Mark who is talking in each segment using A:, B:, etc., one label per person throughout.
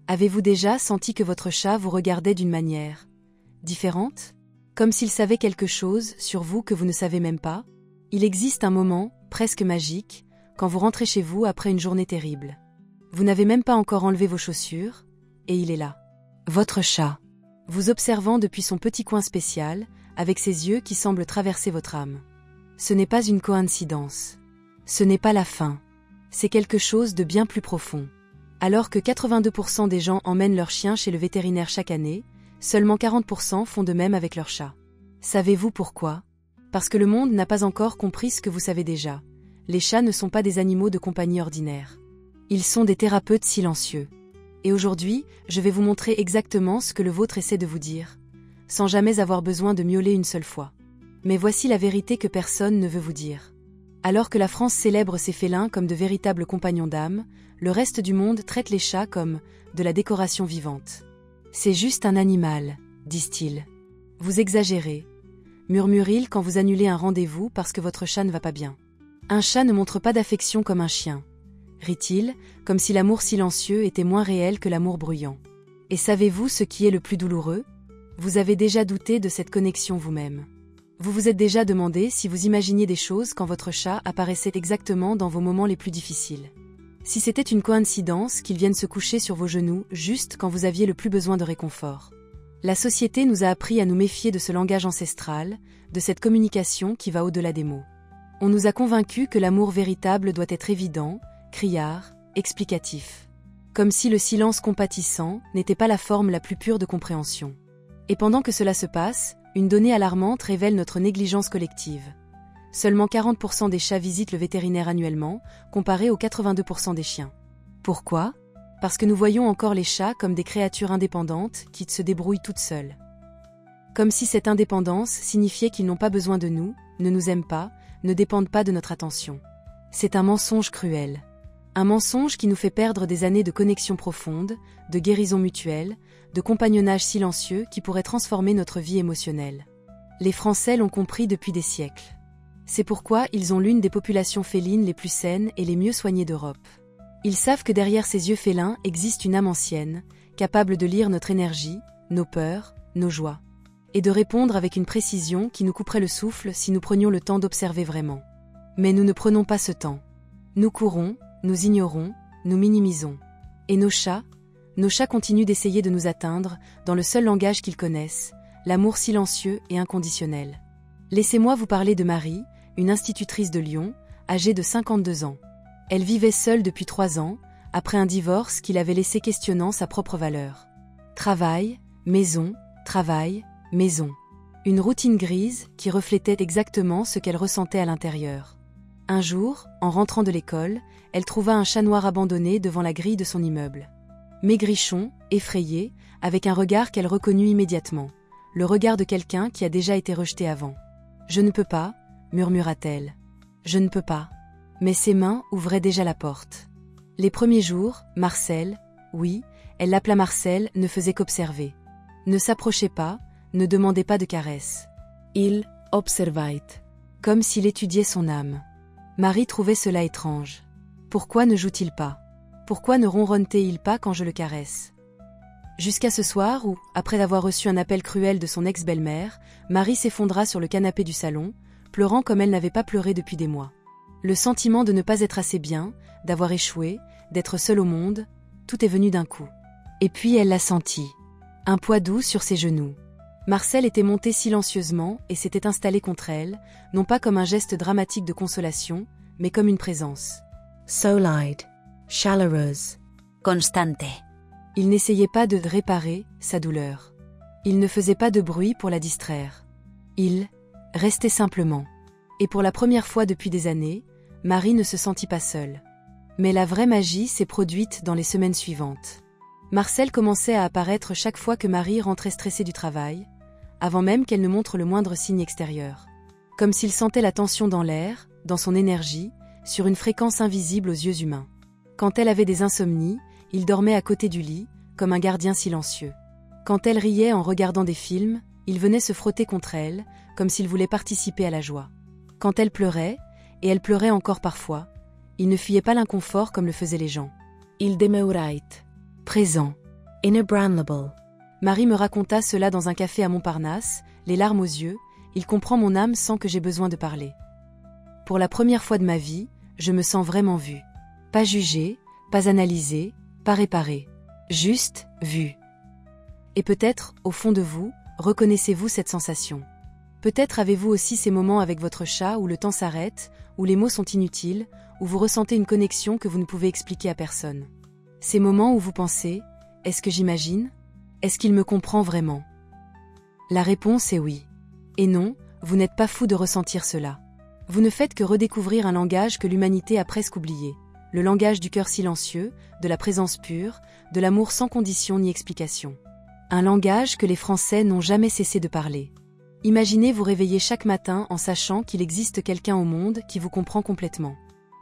A: Avez-vous déjà senti que votre chat vous regardait d'une manière différente? Comme s'il savait quelque chose sur vous que vous ne savez même pas? Il existe un moment, presque magique, quand vous rentrez chez vous après une journée terrible. Vous n'avez même pas encore enlevé vos chaussures, et il est là. Votre chat. Vous observant depuis son petit coin spécial, avec ses yeux qui semblent traverser votre âme. Ce n'est pas une coïncidence. Ce n'est pas la fin. C'est quelque chose de bien plus profond. Alors que 82% des gens emmènent leur chien chez le vétérinaire chaque année, seulement 40% font de même avec leur chat. Savez-vous pourquoi? Parce que le monde n'a pas encore compris ce que vous savez déjà. Les chats ne sont pas des animaux de compagnie ordinaires. Ils sont des thérapeutes silencieux. Et aujourd'hui, je vais vous montrer exactement ce que le vôtre essaie de vous dire, sans jamais avoir besoin de miauler une seule fois. Mais voici la vérité que personne ne veut vous dire. Alors que la France célèbre ses félins comme de véritables compagnons d'âme, le reste du monde traite les chats comme de la décoration vivante. C'est juste un animal, disent-ils. Vous exagérez, murmure-t-il quand vous annulez un rendez-vous parce que votre chat ne va pas bien. Un chat ne montre pas d'affection comme un chien, rit-il, comme si l'amour silencieux était moins réel que l'amour bruyant. Et savez-vous ce qui est le plus douloureux? Vous avez déjà douté de cette connexion vous-même. Vous vous êtes déjà demandé si vous imaginiez des choses quand votre chat apparaissait exactement dans vos moments les plus difficiles. Si c'était une coïncidence qu'il vienne se coucher sur vos genoux juste quand vous aviez le plus besoin de réconfort. La société nous a appris à nous méfier de ce langage ancestral, de cette communication qui va au-delà des mots. On nous a convaincus que l'amour véritable doit être évident, criard, explicatif. Comme si le silence compatissant n'était pas la forme la plus pure de compréhension. Et pendant que cela se passe, une donnée alarmante révèle notre négligence collective. Seulement 40% des chats visitent le vétérinaire annuellement, comparé aux 82% des chiens. Pourquoi? Parce que nous voyons encore les chats comme des créatures indépendantes qui se débrouillent toutes seules. Comme si cette indépendance signifiait qu'ils n'ont pas besoin de nous, ne nous aiment pas, ne dépendent pas de notre attention. C'est un mensonge cruel. Un mensonge qui nous fait perdre des années de connexion profonde, de guérison mutuelle, de compagnonnage silencieux qui pourrait transformer notre vie émotionnelle. Les Français l'ont compris depuis des siècles. C'est pourquoi ils ont l'une des populations félines les plus saines et les mieux soignées d'Europe. Ils savent que derrière ces yeux félins existe une âme ancienne, capable de lire notre énergie, nos peurs, nos joies, et de répondre avec une précision qui nous couperait le souffle si nous prenions le temps d'observer vraiment. Mais nous ne prenons pas ce temps. Nous courons, nous ignorons, nous minimisons. Et nos chats continuent d'essayer de nous atteindre dans le seul langage qu'ils connaissent, l'amour silencieux et inconditionnel. Laissez-moi vous parler de Marie, une institutrice de Lyon, âgée de 52 ans. Elle vivait seule depuis 3 ans, après un divorce qui l'avait laissé questionnant sa propre valeur. Travail, maison, travail, maison. Une routine grise qui reflétait exactement ce qu'elle ressentait à l'intérieur. Un jour, en rentrant de l'école, elle trouva un chat noir abandonné devant la grille de son immeuble. Maigrichon, effrayé, avec un regard qu'elle reconnut immédiatement. Le regard de quelqu'un qui a déjà été rejeté avant. « Je ne peux pas », murmura-t-elle. « Je ne peux pas. » Mais ses mains ouvraient déjà la porte. Les premiers jours, Marcel, oui, elle l'appela Marcel, ne faisait qu'observer. Ne s'approchait pas, ne demandait pas de caresses. Il observait, comme s'il étudiait son âme. Marie trouvait cela étrange. Pourquoi ne joue-t-il pas? Pourquoi ne ronronne-t-il pas quand je le caresse? Jusqu'à ce soir où, après avoir reçu un appel cruel de son ex-belle-mère, Marie s'effondra sur le canapé du salon, pleurant comme elle n'avait pas pleuré depuis des mois. Le sentiment de ne pas être assez bien, d'avoir échoué, d'être seule au monde, tout est venu d'un coup. Et puis elle l'a senti. Un poids doux sur ses genoux. Marcel était monté silencieusement et s'était installé contre elle, non pas comme un geste dramatique de consolation, mais comme une présence. Solide, chaleureuse,
B: Constante.
A: Il n'essayait pas de réparer sa douleur. Il ne faisait pas de bruit pour la distraire. Il restait simplement. Et pour la première fois depuis des années, Marie ne se sentit pas seule. Mais la vraie magie s'est produite dans les semaines suivantes. Marcel commençait à apparaître chaque fois que Marie rentrait stressée du travail, avant même qu'elle ne montre le moindre signe extérieur. Comme s'il sentait la tension dans l'air, dans son énergie, sur une fréquence invisible aux yeux humains. Quand elle avait des insomnies, il dormait à côté du lit, comme un gardien silencieux. Quand elle riait en regardant des films, il venait se frotter contre elle, comme s'il voulait participer à la joie. Quand elle pleurait, et elle pleurait encore parfois, il ne fuyait pas l'inconfort comme le faisaient les gens. Il demeurait présent,
B: inébranlable.
A: Marie me raconta cela dans un café à Montparnasse, les larmes aux yeux, il comprend mon âme sans que j'aie besoin de parler. Pour la première fois de ma vie, je me sens vraiment vue. Pas jugée, pas analysée, pas réparée. Juste, vue. Et peut-être, au fond de vous, reconnaissez-vous cette sensation. Peut-être avez-vous aussi ces moments avec votre chat où le temps s'arrête, où les mots sont inutiles, où vous ressentez une connexion que vous ne pouvez expliquer à personne. Ces moments où vous pensez « Est-ce que j'imagine ? Est-ce qu'il me comprend vraiment ?» La réponse est oui. Et non, vous n'êtes pas fou de ressentir cela. Vous ne faites que redécouvrir un langage que l'humanité a presque oublié. Le langage du cœur silencieux, de la présence pure, de l'amour sans condition ni explication. Un langage que les Français n'ont jamais cessé de parler. Imaginez vous réveiller chaque matin en sachant qu'il existe quelqu'un au monde qui vous comprend complètement.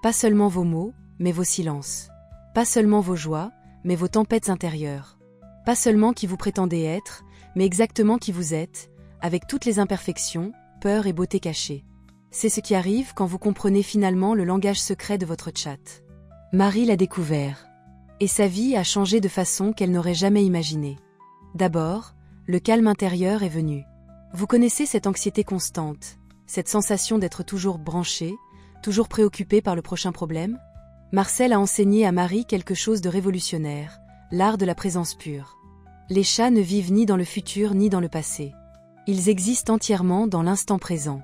A: Pas seulement vos mots, mais vos silences. Pas seulement vos joies, mais vos tempêtes intérieures. Pas seulement qui vous prétendez être, mais exactement qui vous êtes, avec toutes les imperfections, peurs et beautés cachées. C'est ce qui arrive quand vous comprenez finalement le langage secret de votre chat. Marie l'a découvert. Et sa vie a changé de façon qu'elle n'aurait jamais imaginée. D'abord, le calme intérieur est venu. Vous connaissez cette anxiété constante, cette sensation d'être toujours branché, toujours préoccupé par le prochain problème ? Marcel a enseigné à Marie quelque chose de révolutionnaire, l'art de la présence pure. Les chats ne vivent ni dans le futur ni dans le passé. Ils existent entièrement dans l'instant présent.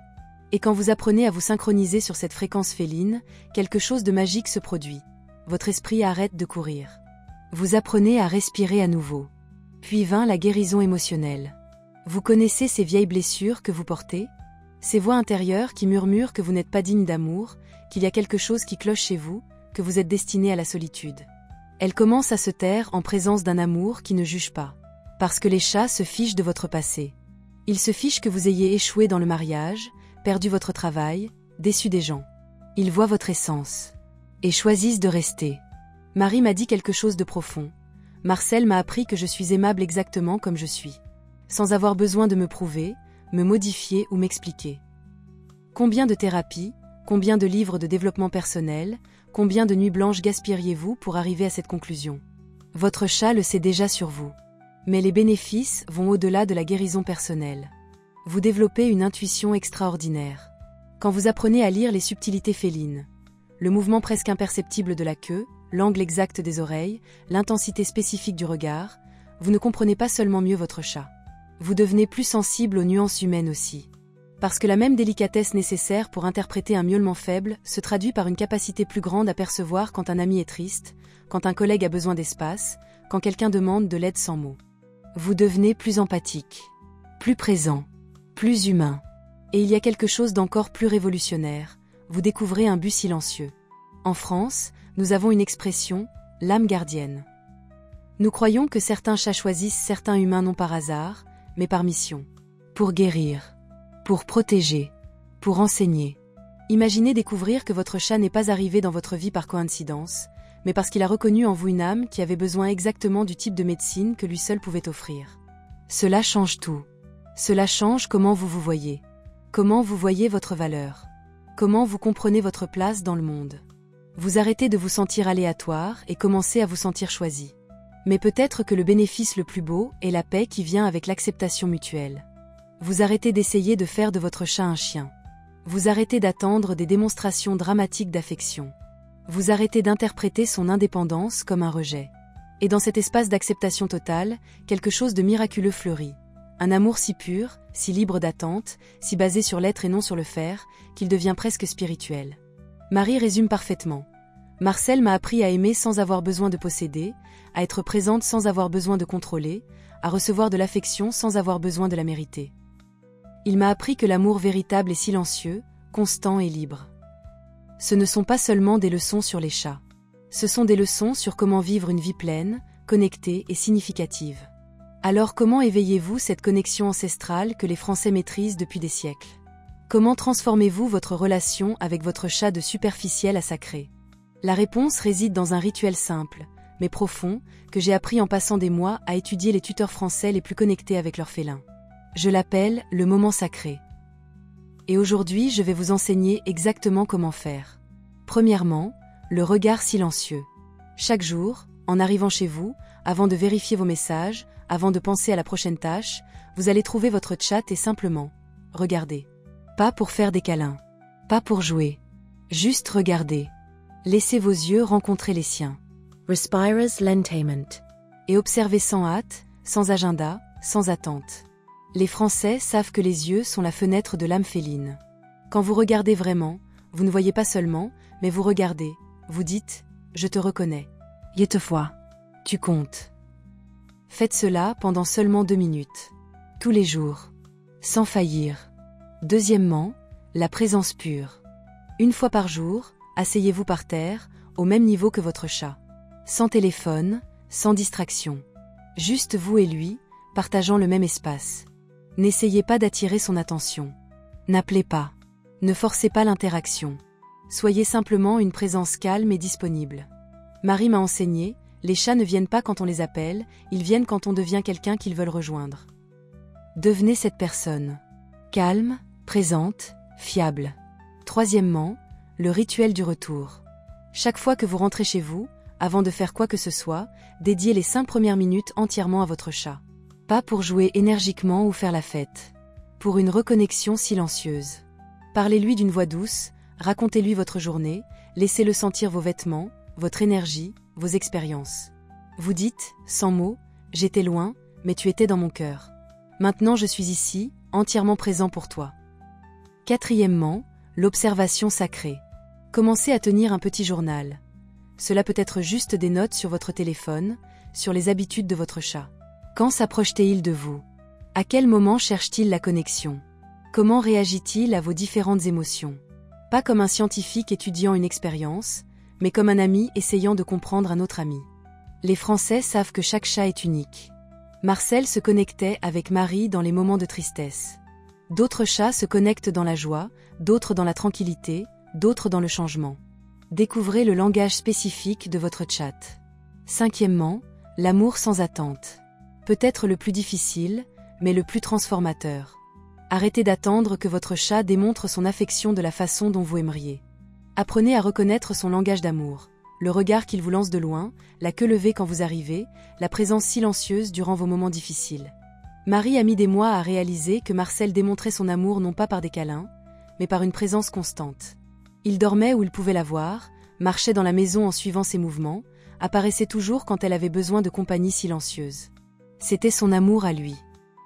A: Et quand vous apprenez à vous synchroniser sur cette fréquence féline, quelque chose de magique se produit. Votre esprit arrête de courir. Vous apprenez à respirer à nouveau. Puis vint la guérison émotionnelle. Vous connaissez ces vieilles blessures que vous portez ? Ces voix intérieures qui murmurent que vous n'êtes pas digne d'amour, qu'il y a quelque chose qui cloche chez vous, que vous êtes destiné à la solitude. Elles commencent à se taire en présence d'un amour qui ne juge pas. Parce que les chats se fichent de votre passé. Ils se fichent que vous ayez échoué dans le mariage, perdu votre travail, déçu des gens. Ils voient votre essence. Et choisissent de rester. Marie m'a dit quelque chose de profond. Marcel m'a appris que je suis aimable exactement comme je suis. Sans avoir besoin de me prouver, me modifier ou m'expliquer. Combien de thérapies, combien de livres de développement personnel, combien de nuits blanches gaspilleriez-vous pour arriver à cette conclusion ? Votre chat le sait déjà sur vous. Mais les bénéfices vont au-delà de la guérison personnelle. Vous développez une intuition extraordinaire. Quand vous apprenez à lire les subtilités félines, le mouvement presque imperceptible de la queue, l'angle exact des oreilles, l'intensité spécifique du regard, vous ne comprenez pas seulement mieux votre chat. Vous devenez plus sensible aux nuances humaines aussi. Parce que la même délicatesse nécessaire pour interpréter un miaulement faible se traduit par une capacité plus grande à percevoir quand un ami est triste, quand un collègue a besoin d'espace, quand quelqu'un demande de l'aide sans mots. Vous devenez plus empathique, plus présent, plus humain. Et il y a quelque chose d'encore plus révolutionnaire, vous découvrez un but silencieux. En France, nous avons une expression, l'âme gardienne. Nous croyons que certains chats choisissent certains humains non par hasard, mais par mission. Pour guérir, pour protéger, pour enseigner. Imaginez découvrir que votre chat n'est pas arrivé dans votre vie par coïncidence, mais parce qu'il a reconnu en vous une âme qui avait besoin exactement du type de médecine que lui seul pouvait offrir. Cela change tout. Cela change comment vous vous voyez. Comment vous voyez votre valeur. Comment vous comprenez votre place dans le monde. Vous arrêtez de vous sentir aléatoire et commencez à vous sentir choisi. Mais peut-être que le bénéfice le plus beau est la paix qui vient avec l'acceptation mutuelle. Vous arrêtez d'essayer de faire de votre chat un chien. Vous arrêtez d'attendre des démonstrations dramatiques d'affection. Vous arrêtez d'interpréter son indépendance comme un rejet. Et dans cet espace d'acceptation totale, quelque chose de miraculeux fleurit. Un amour si pur, si libre d'attente, si basé sur l'être et non sur le faire, qu'il devient presque spirituel. Marie résume parfaitement. Marcel m'a appris à aimer sans avoir besoin de posséder, à être présente sans avoir besoin de contrôler, à recevoir de l'affection sans avoir besoin de la mériter. Il m'a appris que l'amour véritable est silencieux, constant et libre. Ce ne sont pas seulement des leçons sur les chats. Ce sont des leçons sur comment vivre une vie pleine, connectée et significative. Alors comment éveillez-vous cette connexion ancestrale que les Français maîtrisent depuis des siècles ? Comment transformez-vous votre relation avec votre chat de superficiel à sacré ? La réponse réside dans un rituel simple, mais profond, que j'ai appris en passant des mois à étudier les tuteurs français les plus connectés avec leurs félins. Je l'appelle le moment sacré. Et aujourd'hui, je vais vous enseigner exactement comment faire. Premièrement, le regard silencieux. Chaque jour, En arrivant chez vous, avant de vérifier vos messages, avant de penser à la prochaine tâche, vous allez trouver votre chat et simplement regardez. Pas pour faire des câlins. Pas pour jouer. Juste regardez. Laissez vos yeux rencontrer les siens. Respirers lentament. Et observez sans hâte, sans agenda, sans attente. Les Français savent que les yeux sont la fenêtre de l'âme féline. Quand vous regardez vraiment, vous ne voyez pas seulement, mais vous regardez. Vous dites « Je te reconnais ». « Je te vois ». Tu comptes. Faites cela pendant seulement 2 minutes. Tous les jours. Sans faillir. Deuxièmement, la présence pure. Une fois par jour, asseyez-vous par terre, au même niveau que votre chat. Sans téléphone, sans distraction. Juste vous et lui, partageant le même espace. N'essayez pas d'attirer son attention. N'appelez pas. Ne forcez pas l'interaction. Soyez simplement une présence calme et disponible. Marie m'a enseigné, les chats ne viennent pas quand on les appelle, ils viennent quand on devient quelqu'un qu'ils veulent rejoindre. Devenez cette personne. Calme, présente, fiable. Troisièmement, le rituel du retour. Chaque fois que vous rentrez chez vous, avant de faire quoi que ce soit, dédiez les 5 premières minutes entièrement à votre chat. Pas pour jouer énergiquement ou faire la fête. Pour une reconnexion silencieuse. Parlez-lui d'une voix douce, racontez-lui votre journée, laissez-le sentir vos vêtements, votre énergie, vos expériences. Vous dites, sans mots, j'étais loin, mais tu étais dans mon cœur. Maintenant je suis ici, entièrement présent pour toi. Quatrièmement, l'observation sacrée. Commencez à tenir un petit journal. Cela peut être juste des notes sur votre téléphone, sur les habitudes de votre chat. Quand s'approche-t-il de vous? À quel moment cherche-t-il la connexion? Comment réagit-il à vos différentes émotions? Pas comme un scientifique étudiant une expérience, mais comme un ami essayant de comprendre un autre ami. Les Français savent que chaque chat est unique. Marcel se connectait avec Marie dans les moments de tristesse. D'autres chats se connectent dans la joie, d'autres dans la tranquillité, d'autres dans le changement. Découvrez le langage spécifique de votre chat. Cinquièmement, l'amour sans attente. Peut-être le plus difficile, mais le plus transformateur. Arrêtez d'attendre que votre chat démontre son affection de la façon dont vous aimeriez. Apprenez à reconnaître son langage d'amour, le regard qu'il vous lance de loin, la queue levée quand vous arrivez, la présence silencieuse durant vos moments difficiles. Marie a mis des mois à réaliser que Marcel démontrait son amour non pas par des câlins, mais par une présence constante. Il dormait où il pouvait la voir, marchait dans la maison en suivant ses mouvements, apparaissait toujours quand elle avait besoin de compagnie silencieuse. C'était son amour à lui.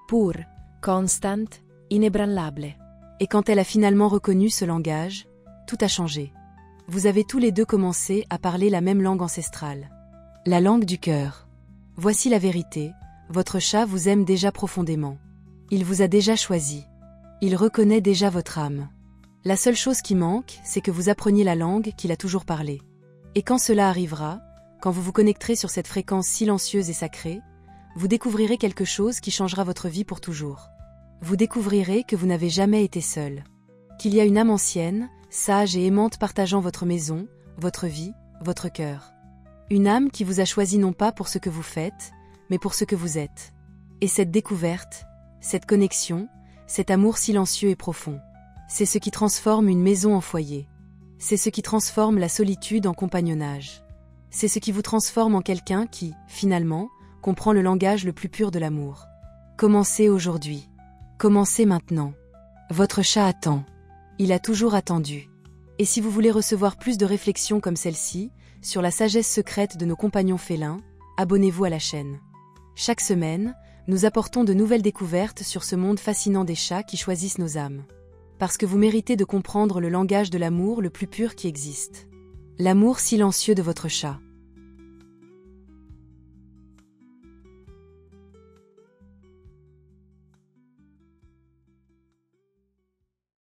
A: Pur, constant, inébranlable. Et quand elle a finalement reconnu ce langage, tout a changé. Vous avez tous les deux commencé à parler la même langue ancestrale. La langue du cœur. Voici la vérité, votre chat vous aime déjà profondément. Il vous a déjà choisi. Il reconnaît déjà votre âme. La seule chose qui manque, c'est que vous appreniez la langue qu'il a toujours parlé. Et quand cela arrivera, quand vous vous connecterez sur cette fréquence silencieuse et sacrée, vous découvrirez quelque chose qui changera votre vie pour toujours. Vous découvrirez que vous n'avez jamais été seul. Qu'il y a une âme ancienne, sage et aimante partageant votre maison, votre vie, votre cœur. Une âme qui vous a choisi non pas pour ce que vous faites, mais pour ce que vous êtes. Et cette découverte, cette connexion, cet amour silencieux et profond, c'est ce qui transforme une maison en foyer. C'est ce qui transforme la solitude en compagnonnage. C'est ce qui vous transforme en quelqu'un qui, finalement, comprend le langage le plus pur de l'amour. Commencez aujourd'hui. Commencez maintenant. Votre chat attend. Il a toujours attendu. Et si vous voulez recevoir plus de réflexions comme celle-ci, sur la sagesse secrète de nos compagnons félins, abonnez-vous à la chaîne. Chaque semaine, nous apportons de nouvelles découvertes sur ce monde fascinant des chats qui choisissent nos âmes. Parce que vous méritez de comprendre le langage de l'amour le plus pur qui existe. L'amour silencieux de votre chat.